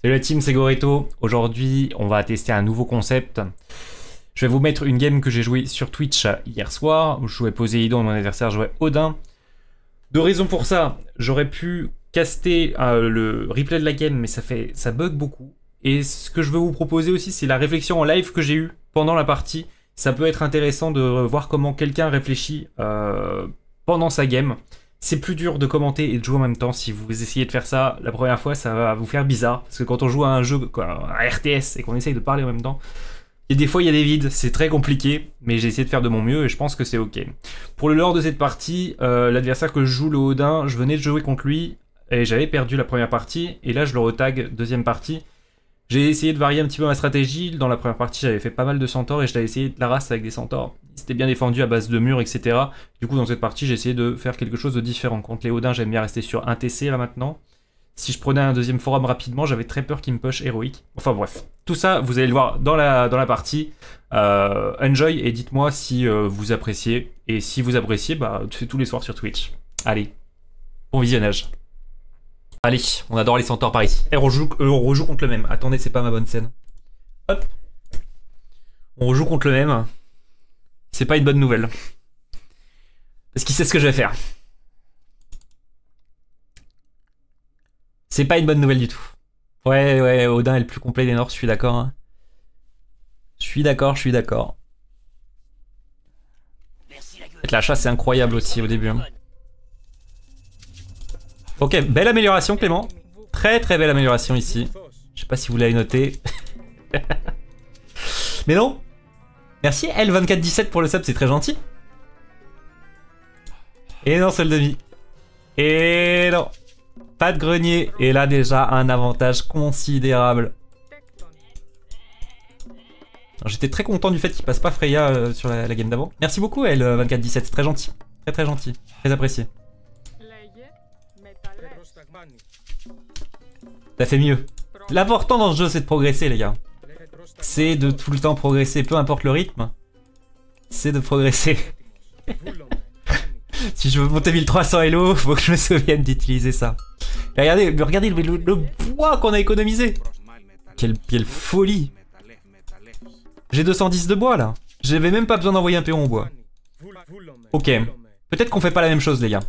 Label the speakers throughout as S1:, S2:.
S1: Salut la team, c'est Goreto. Aujourd'hui, on va tester un nouveau concept. Je vais vous mettre une game que j'ai jouée sur Twitch hier soir. Je jouais Poséidon et mon adversaire jouait Odin. Deux raisons pour ça. J'aurais pu caster le replay de la game, mais ça bug beaucoup. Et ce que je veux vous proposer aussi, c'est la réflexion en live que j'ai eue pendant la partie. Ça peut être intéressant de voir comment quelqu'un réfléchit pendant sa game. C'est plus dur de commenter et de jouer en même temps. Si vous essayez de faire ça la première fois, ça va vous faire bizarre. Parce que quand on joue à un jeu, quoi, à RTS, et qu'on essaye de parler en même temps, et des fois il y a des vides, c'est très compliqué. Mais j'ai essayé de faire de mon mieux et je pense que c'est ok. Pour le lore de cette partie, l'adversaire que je joue, le Odin, je venais de jouer contre lui. Et j'avais perdu la première partie. Et là je le retag deuxième partie. J'ai essayé de varier un petit peu ma stratégie. Dans la première partie, j'avais fait pas mal de centaures et je l'avais essayé de la race avec des centaures. C'était bien défendu à base de murs, etc. Du coup, dans cette partie, j'ai essayé de faire quelque chose de différent. Contre les Odins, j'aime bien rester sur un TC là maintenant. Si je prenais un deuxième forum rapidement, j'avais très peur qu'il me push héroïque. Enfin bref, tout ça, vous allez le voir dans la partie. Enjoy et dites-moi si vous appréciez. Et si vous appréciez, bah, c'est tous les soirs sur Twitch. Allez, bon visionnage. Allez, on adore les centaures par ici. Et on rejoue contre le même. Attendez, c'est pas ma bonne scène. Hop. On rejoue contre le même. C'est pas une bonne nouvelle. Parce qu'il sait ce que je vais faire. C'est pas une bonne nouvelle du tout. Ouais, Odin est le plus complet des Nords, je suis d'accord. Hein. Je suis d'accord. La chasse est incroyable aussi au début. Hein. Ok, belle amélioration Clément. Très belle amélioration ici. Je sais pas si vous l'avez noté. Mais non. Merci L2417 pour le sub, c'est très gentil. Et non, c'est le demi. Et non. Pas de grenier. Et là déjà un avantage considérable. J'étais très content du fait qu'il passe pas Freya sur la game d'avant. Merci beaucoup L2417, c'est très gentil. Très gentil. Très apprécié. T'as fait mieux. L'important dans ce jeu, c'est de progresser, les gars. C'est de tout le temps progresser, peu importe le rythme. C'est de progresser. Si je veux monter 1300 Elo, faut que je me souvienne d'utiliser ça. Et regardez le bois qu'on a économisé. Quelle folie. J'ai 210 de bois, là. J'avais même pas besoin d'envoyer un péon au bois. Ok. Peut-être qu'on fait pas la même chose, les gars.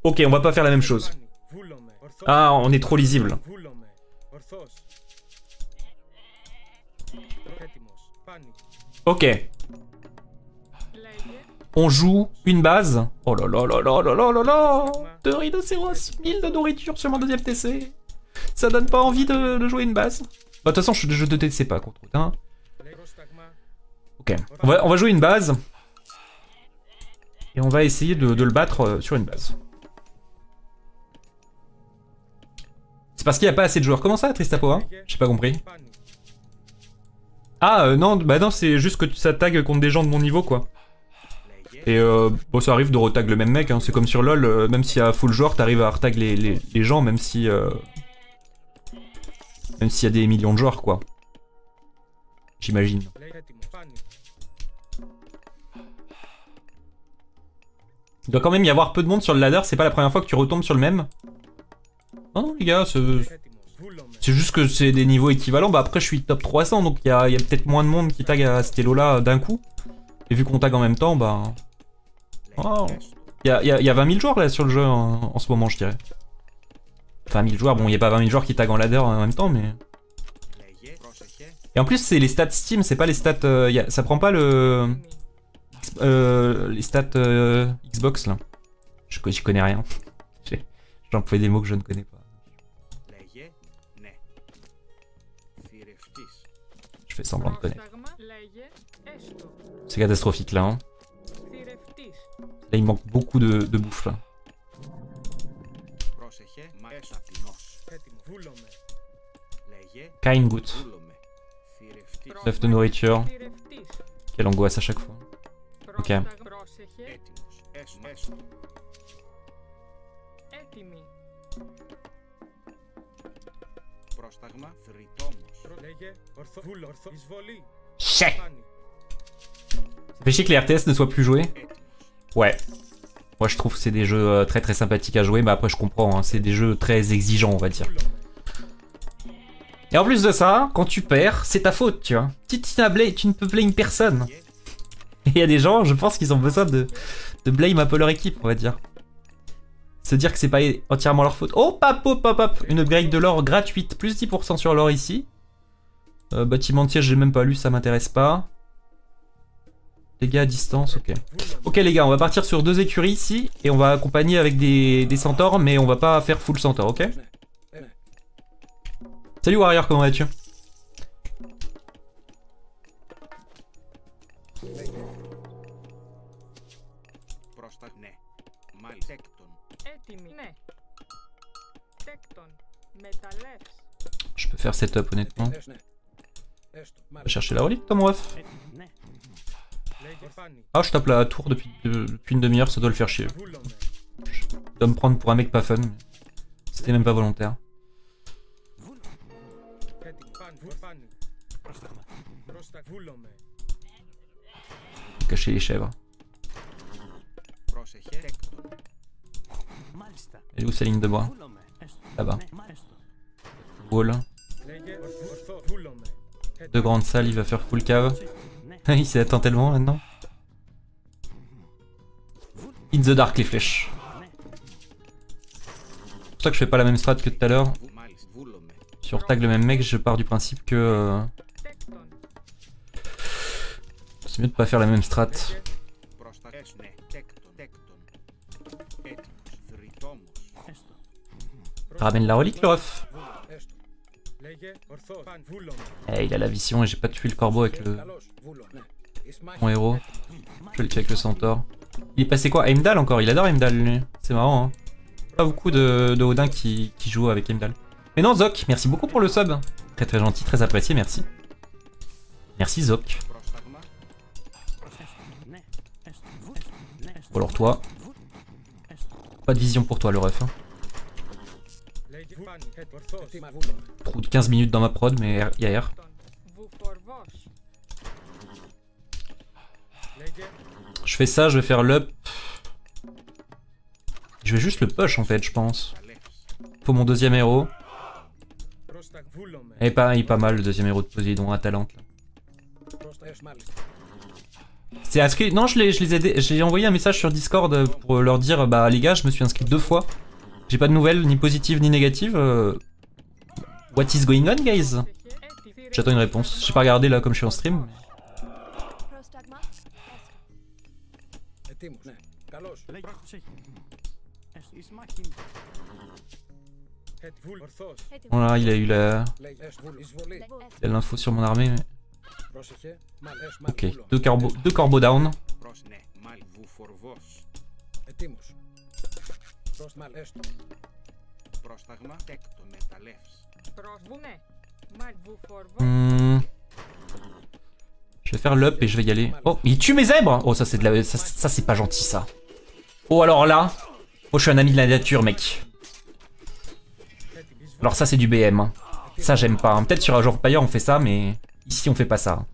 S1: Ok, on va pas faire la même chose. Ah, on est trop lisible. Ok. On joue une base. Oh là là là là là là là là. 2 rhinocéros, 1000 de nourriture sur mon deuxième TC. Ça donne pas envie de jouer une base. Bah, de toute façon, je ne TC pas contre Odin. Ok. On va jouer une base. Et on va essayer de le battre sur une base. C'est parce qu'il n'y a pas assez de joueurs. Comment ça, Tristapo, hein? J'ai pas compris. Ah, non, bah non, c'est juste que ça tag contre des gens de mon niveau, quoi. Et bon, ça arrive de retag le même mec, hein. C'est comme sur LoL, même s'il y a full joueur, t'arrives à retag les gens, même si... même s'il y a des millions de joueurs, quoi. J'imagine. Il doit quand même y avoir peu de monde sur le ladder, c'est pas la première fois que tu retombes sur le même. Non, les gars, c'est juste que c'est des niveaux équivalents. Bah après, je suis top 300, donc il y a peut-être moins de monde qui tag à cet elo-là d'un coup. Et vu qu'on tag en même temps, bah... Oh. Il y a 20 000 joueurs là sur le jeu en ce moment, je dirais. 20 000 joueurs, bon, il n'y a pas 20 000 joueurs qui tag en ladder en même temps, mais... Et en plus, c'est les stats Steam, c'est pas les stats... ça prend pas le... les stats Xbox, là. J'y connais rien. J'emploie des mots que je ne connais pas. Je fais semblant de connaître. C'est catastrophique là. Hein. Là il manque beaucoup de bouffe là. Kind good. 9 de nourriture. Quelle angoisse à chaque fois. Ok. Chais. Ça fait chier que les RTS ne soient plus joués. Ouais. Moi je trouve que c'est des jeux très très sympathiques à jouer, mais après je comprends, hein, c'est des jeux très exigeants on va dire. Et en plus de ça, quand tu perds, c'est ta faute, tu vois. Tu ne peux blame personne. Et il y a des gens, je pense qu'ils ont besoin de blame un peu leur équipe, on va dire. Se dire que c'est pas entièrement leur faute. Oh, hop, hop, hop, hop. Une upgrade de l'or gratuite, plus 10% sur l'or ici. Bâtiment de siège, j'ai même pas lu, ça m'intéresse pas. Dégâts à distance, ok. Ok les gars, on va partir sur 2 écuries ici. Et on va accompagner avec des centaures, mais on va pas faire full centaure, ok? Salut Warrior, comment vas-tu? Je peux faire setup honnêtement. Va chercher la relique toi mon ref. Ah je tape la tour depuis une demi-heure, ça doit le faire chier. Je dois me prendre pour un mec pas fun. C'était même pas volontaire. Cacher les chèvres. Elle est où sa ligne de bois? Là-bas. Wall. 2 grandes salles, il va faire full cave. Il s'y attend tellement maintenant. In the dark les flèches. C'est pour ça que je fais pas la même strat que tout à l'heure. Sur tag le même mec, je pars du principe que... c'est mieux de pas faire la même strat. Ramène la relique le ref. Eh, il a la vision et j'ai pas tué le corbeau avec mon héros. Je vais le tuer avec le centaure. Il est passé quoi? Heimdall encore? Il adore Heimdall lui. C'est marrant hein. Pas beaucoup de Odin qui jouent avec Heimdall. Mais non Zok, merci beaucoup pour le sub. Très très gentil, très apprécié, merci. Merci Zok. Bon alors toi. Pas de vision pour toi le ref. Hein. Trou de 15 minutes dans ma prod, mais hier. Je fais ça, je vais faire l'up. Je vais juste le push en fait, je pense. Faut mon deuxième héros. Et il est pas mal le deuxième héros de Poséidon, Atalante. C'est inscrit. Non, je les ai. J'ai envoyé un message sur Discord pour leur dire bah les gars, je me suis inscrit 2 fois. J'ai pas de nouvelles, ni positives ni négatives. What is going on, guys? J'attends une réponse. J'ai pas regardé là comme je suis en stream. Voilà, il a eu l'info sur mon armée. Mais... ok, 2 corbeaux down. Je vais faire l'up et je vais y aller. Oh, il tue mes zèbres! Oh, ça c'est de la... ça c'est pas gentil ça. Oh alors là... oh, je suis un ami de la nature, mec. Alors ça c'est du BM. Hein. Ça j'aime pas. Hein. Peut-être sur Age of Empires on fait ça, mais ici on fait pas ça.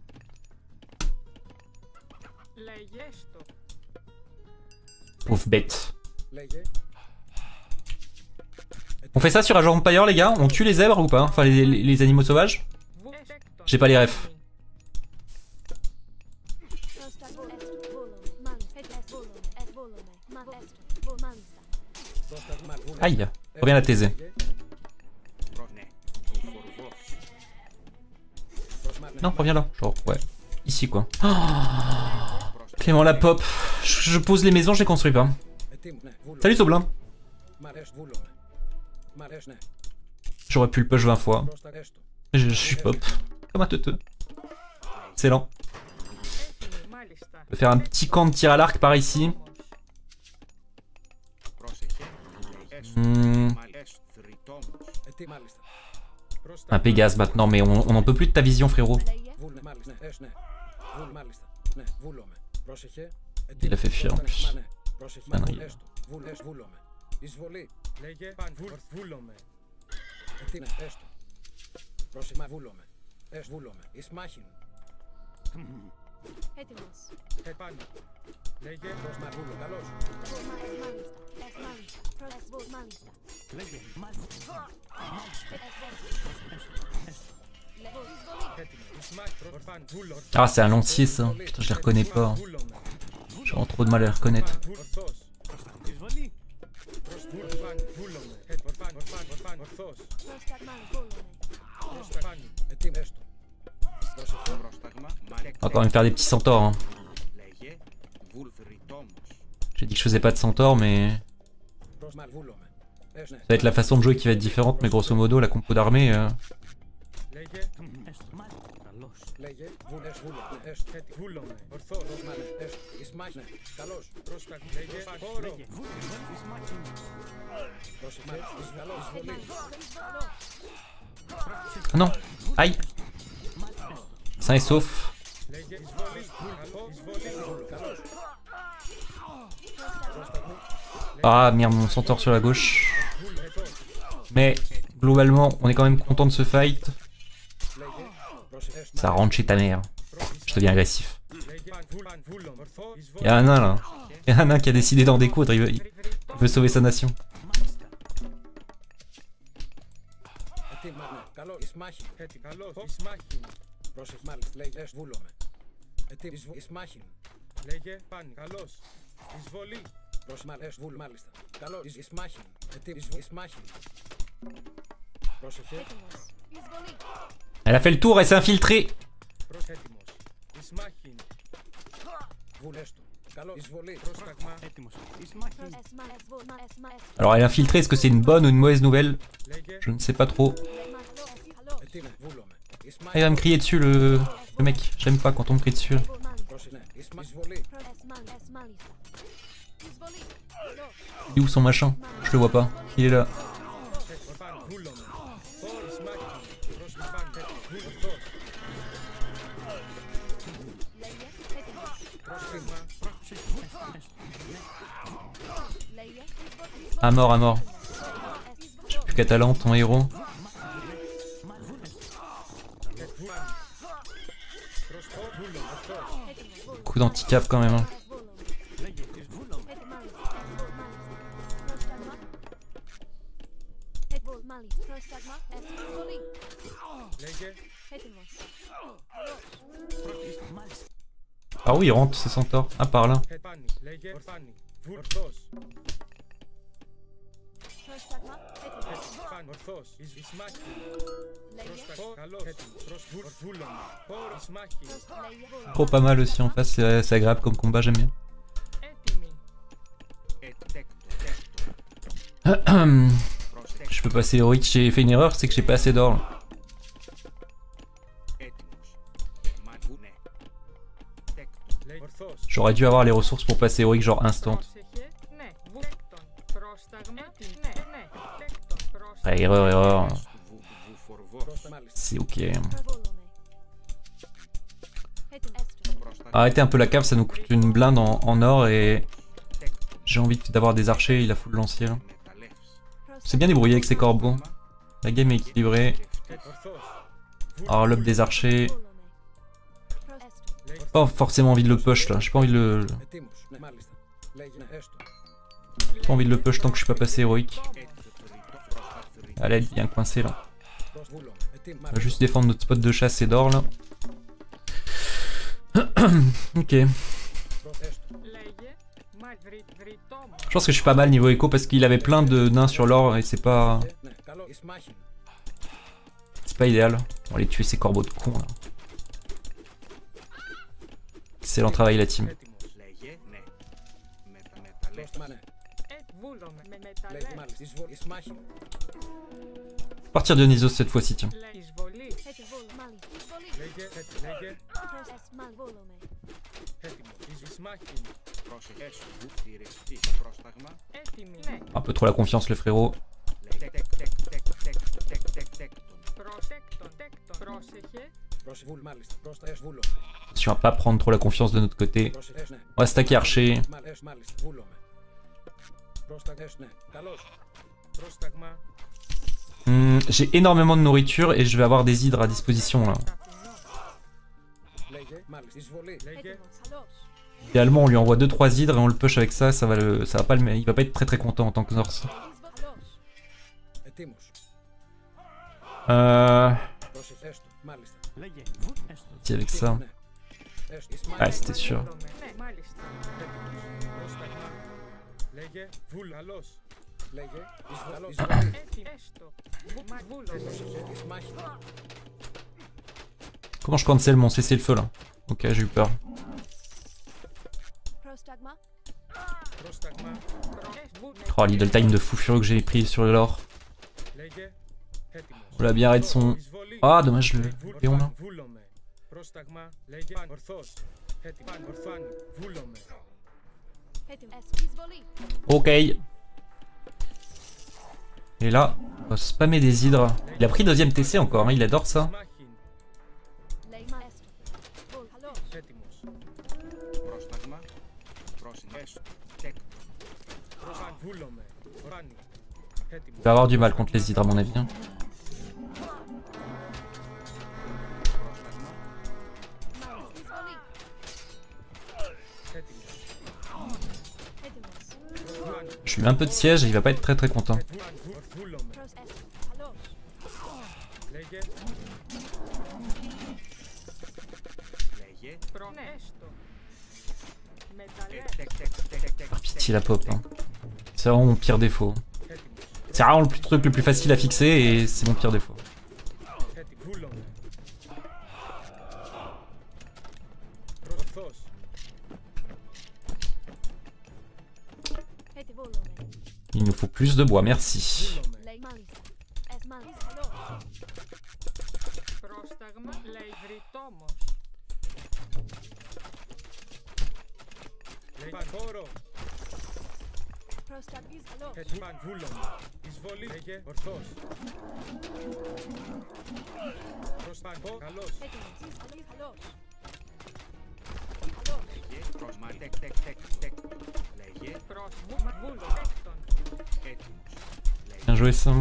S1: Pauvre bête. On fait ça sur Age of Empires les gars? On tue les zèbres ou pas? Enfin les animaux sauvages? J'ai pas les refs. Aïe, reviens la thésée. Non, reviens là. Genre, ouais. Ici, quoi. Oh, Clément la pop. Je pose les maisons, je les construis pas. Salut Soblin. J'aurais pu le push 20 fois. Je suis pop. Comme un teuteux. Excellent. Je vais faire un petit camp de tir à l'arc par ici. Un Pégase maintenant, mais on n'en peut plus de ta vision, frérot. Il a fait fuir en plus. Ah non, Ah, c'est un lancier ça. Putain, je les reconnais pas. J'ai vraiment trop de mal à les reconnaître. On va quand même faire des petits centaures. Hein. J'ai dit que je faisais pas de centaures, mais... Ça va être la façon de jouer qui va être différente, mais grosso modo, la compo d'armée... Ah non. Aïe. Sain et sauf. Ah merde, mon centaure sur la gauche. Mais globalement, on est quand même content de ce fight. Ça rentre chez ta mère. Je deviens agressif. Y'a un nain là. Y'a un nain qui a décidé d'en découdre, il veut sauver sa nation. Elle a fait le tour, elle s'est infiltrée. Alors elle est infiltrée, est-ce que c'est une bonne ou une mauvaise nouvelle? Je ne sais pas trop. Ah, il va me crier dessus le mec. J'aime pas quand on me crie dessus. Il est où son machin? Je le vois pas. Il est là. À mort, à mort. J'ai plus qu'à talent, ton héros. Coup d'anti-cave quand même. Hein. Ah oui, il rentre, c'est centaure. Ah, par là. Trop pas mal aussi en face, c'est agréable comme combat, j'aime bien. Je peux passer héroïque, j'ai fait une erreur, c'est que j'ai pas assez d'or là. J'aurais dû avoir les ressources pour passer héroïque genre instant. Ah, erreur, erreur. C'est ok. Arrêtez un peu la cave, ça nous coûte une blinde en or et... J'ai envie d'avoir des archers, il a foutu le lancier là. C'est bien débrouillé avec ces corbeaux. La game est équilibrée. Alors l'up des archers... Pas forcément envie de le push là, j'ai pas envie de le... Pas envie de le push tant que je suis pas passé héroïque. Allez, elle est bien coincée là. On va juste défendre notre spot de chasse et d'or là. Ok. Je pense que je suis pas mal niveau écho parce qu'il avait plein de nains sur l'or et c'est pas... C'est pas idéal. On va aller tuer ces corbeaux de cons là. Excellent travail la team. Partir Dionysos cette fois-ci, tiens. Un peu trop la confiance le frérot. Attention à pas prendre trop la confiance de notre côté. On va stacker archer. J'ai énormément de nourriture et je vais avoir des hydres à disposition là. Idéalement, on lui envoie 2-3 hydres et on le push avec ça, ça va pas il va pas être très content en tant que Norse. Si avec ça. Ah, c'était sûr. Comment je cancel mon cessez-le-feu là? Ok, j'ai eu peur. Oh, l'idle time de fou furieux que j'ai pris sur le lore. On l'a bien raid son. Ah, dommage le Léon là. Ok. Et là, on va spammer des hydres. Il a pris deuxième TC encore, hein, il adore ça. Il va avoir du mal contre les hydres à mon avis. Hein. Je lui mets un peu de siège et il va pas être très content. Par pitié la pop. Hein. C'est vraiment mon pire défaut. C'est vraiment le truc le plus facile à fixer et c'est mon pire défaut. Il nous faut plus de bois, merci. Bien joué ça.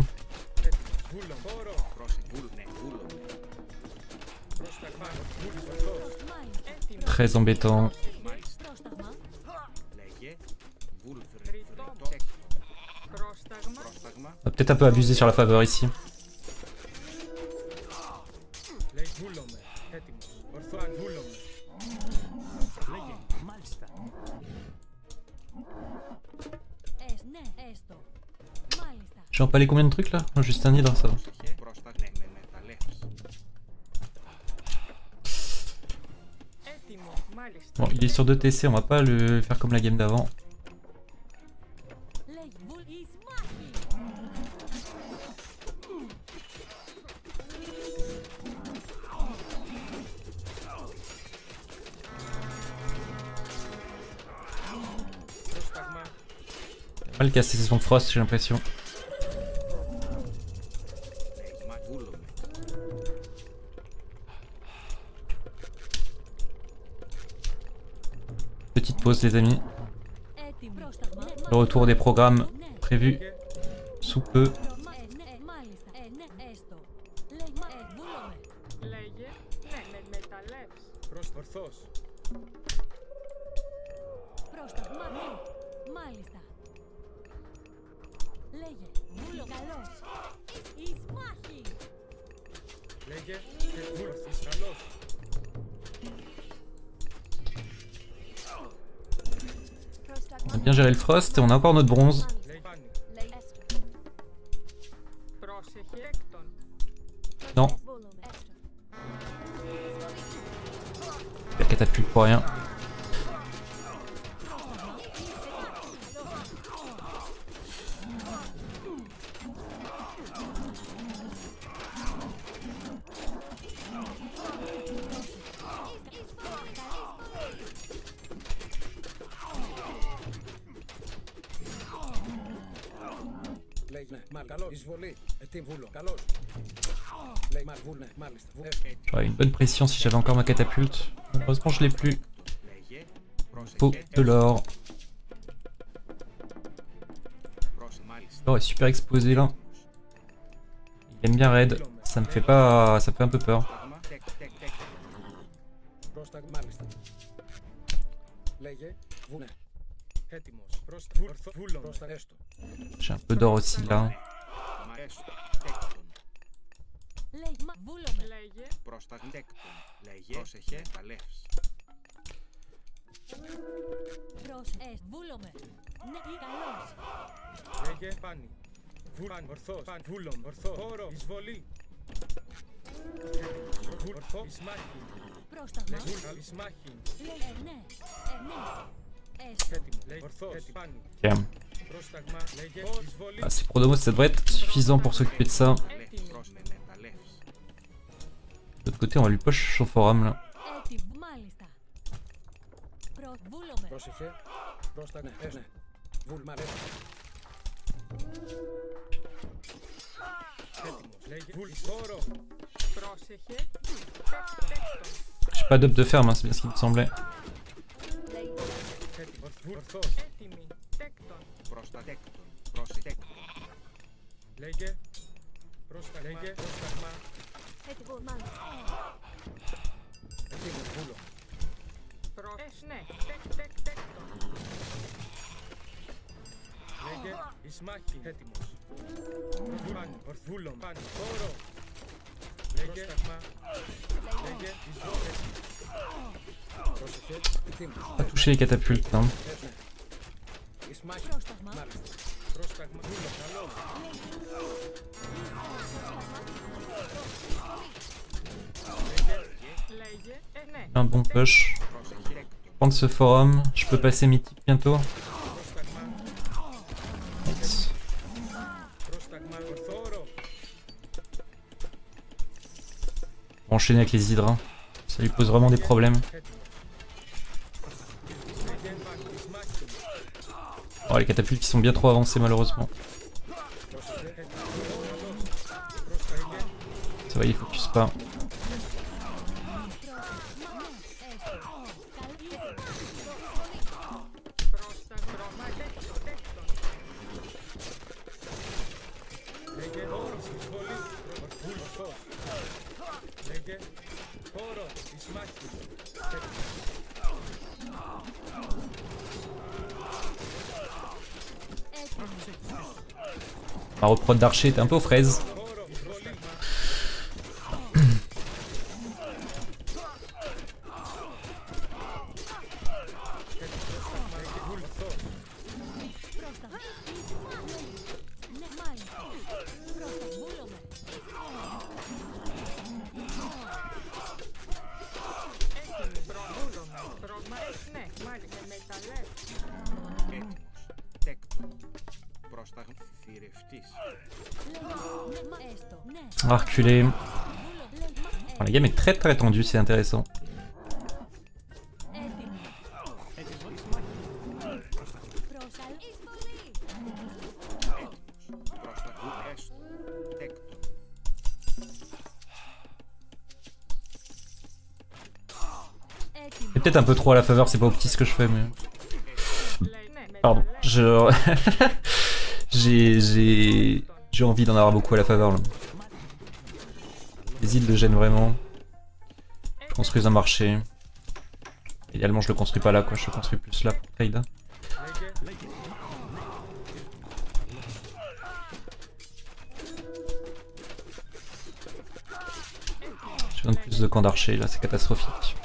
S1: Très embêtant. On va peut-être un peu abuser sur la faveur ici. J'ai empalé combien de trucs là? Oh, juste un hydre, ça va. Bon, il est sur 2 TC, on va pas le faire comme la game d'avant. On va le casser son frost, j'ai l'impression. Petite pause les amis. Le retour des programmes prévus sous peu. On a bien géré le frost et on a encore notre bronze. Non. La catapulte pour rien. J'aurais une bonne pression si j'avais encore ma catapulte. Heureusement je l'ai plus. Faut de l'or. L'or est super exposé là. Il aime bien raid. Ça me fait pas. Ça me fait un peu peur. J'ai un peu d'or aussi là. Ok. Ah, c'est Prodomos, ça devrait être suffisant pour s'occuper de ça. De l'autre côté, on va lui push son forum là. J'ai pas d'up de ferme, hein, c'est bien ce qui me semblait. Pas toucher les catapultes, hein. Un bon push. Prendre ce forum, je peux passer mythique bientôt. Nice. Enchaîner avec les hydras, ça lui pose vraiment des problèmes. Oh, les catapultes qui sont bien trop avancés malheureusement. Ça va, il focus pas. Ma reprod d'archer était un peu aux fraises. On va reculer. Oh, la game est très tendue, c'est intéressant. C'est peut-être un peu trop à la faveur, c'est pas opti ce que je fais, mais... Pardon, j'ai envie d'en avoir beaucoup à la faveur là. Les îles le gênent vraiment. Je construis un marché. Idéalement je le construis pas là quoi, je le construis plus là pour trade. Je donne plus de camps d'archers là, c'est catastrophique.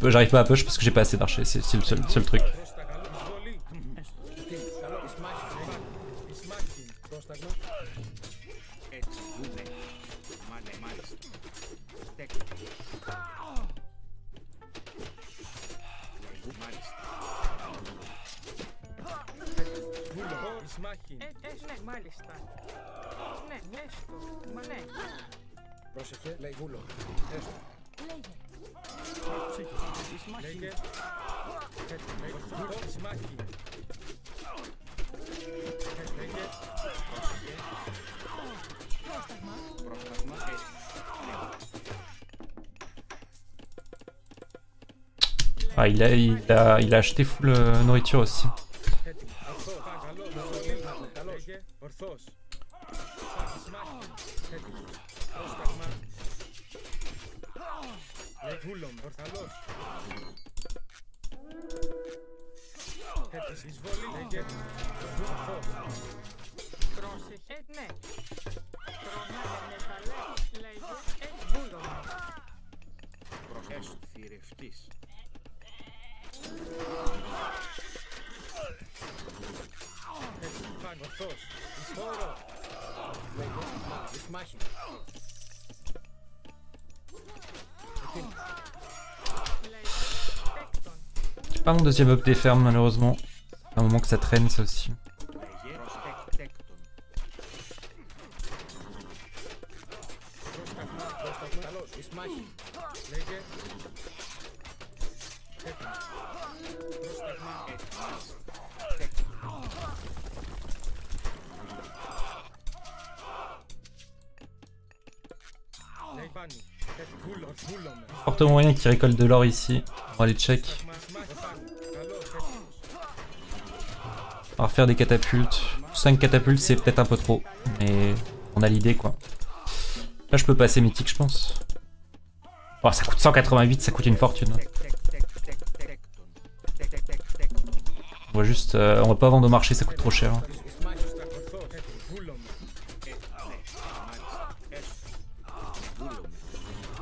S1: J'arrive pas à push parce que j'ai pas assez d'archers, c'est le seul truc. Ah, il a acheté full nourriture aussi. Pas mon deuxième up des fermes malheureusement. C'est un moment que ça traîne ça aussi. Fortement moyen qui récolte de l'or ici. On va aller check. On va refaire des catapultes. 5 catapultes c'est peut-être un peu trop. Mais on a l'idée quoi. Là je peux passer mythique je pense. Oh ça coûte 188, ça coûte une fortune. On va juste... on va pas vendre au marché, ça coûte trop cher.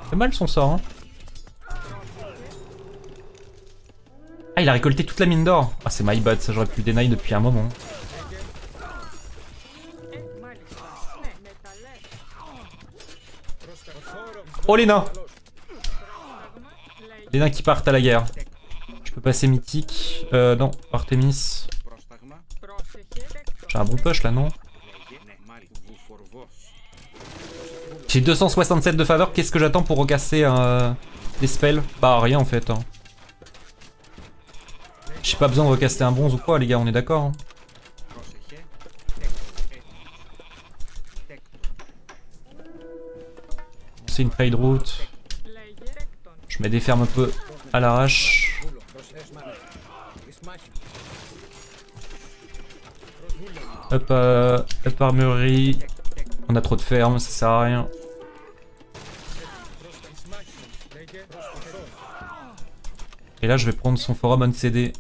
S1: C'est mal son sort hein. Ah il a récolté toute la mine d'or. Ah c'est my bad, ça j'aurais pu deny depuis un moment. Oh les nains. Les nains qui partent à la guerre. Je peux passer mythique. Non, Artemis. J'ai un bon push là non? J'ai 267 de faveur, qu'est-ce que j'attends pour recasser des spells? Bah rien en fait. Hein. J'ai pas besoin de recaster un bronze ou quoi les gars, on est d'accord hein. C'est une trade route. Je mets des fermes un peu à l'arrache. Up armurerie. On a trop de fermes, ça sert à rien. Et là je vais prendre son forum uncédé.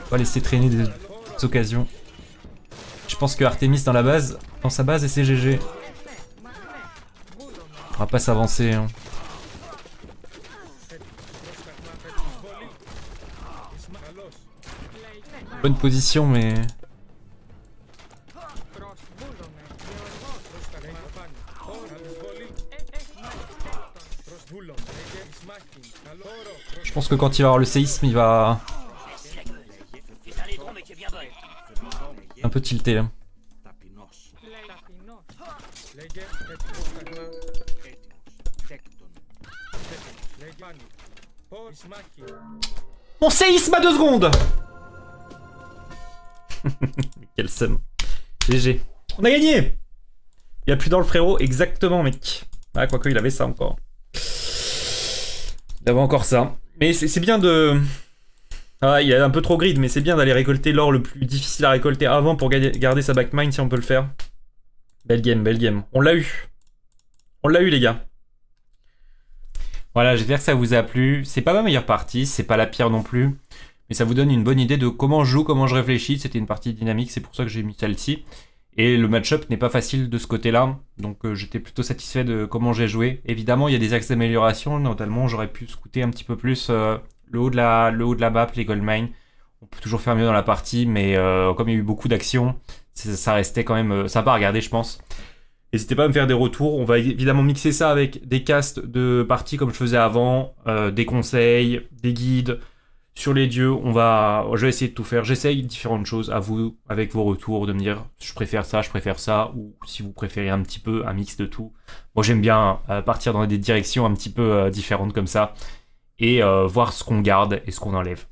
S1: On va laisser traîner des occasions. Je pense que Artemis dans sa base et c'est GG. On va pas s'avancer. Hein. Bonne position mais... Je pense que quand il va avoir le séisme, il va... un peu tilter. Hein. Mon séisme à 2 secondes. Quel seum. GG. On a gagné. Il a plus dans le frérot, exactement mec. Ah quoique il avait ça encore. Il avait encore ça. Mais c'est bien de... Ah il est un peu trop grid, mais c'est bien d'aller récolter l'or le plus difficile à récolter avant pour garder sa backmine si on peut le faire. Belle game, belle game. On l'a eu. On l'a eu les gars. Voilà, j'espère que ça vous a plu. C'est pas ma meilleure partie, c'est pas la pire non plus. Mais ça vous donne une bonne idée de comment je joue, comment je réfléchis. C'était une partie dynamique, c'est pour ça que j'ai mis celle-ci. Et le match-up n'est pas facile de ce côté-là. Donc j'étais plutôt satisfait de comment j'ai joué. Évidemment, il y a des axes d'amélioration. Notamment, j'aurais pu scouter un petit peu plus le haut de la map, les gold mines. On peut toujours faire mieux dans la partie, mais comme il y a eu beaucoup d'actions, ça restait quand même sympa à regarder, je pense. N'hésitez pas à me faire des retours. On va évidemment mixer ça avec des casts de parties comme je faisais avant, des conseils, des guides sur les dieux. Je vais essayer de tout faire. J'essaye différentes choses. À vous, avec vos retours, de me dire je préfère ça, ou si vous préférez un petit peu un mix de tout. Moi, j'aime bien partir dans des directions un petit peu différentes comme ça et voir ce qu'on garde et ce qu'on enlève.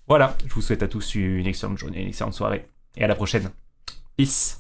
S1: Voilà, je vous souhaite à tous une excellente journée, une excellente soirée et à la prochaine. Peace.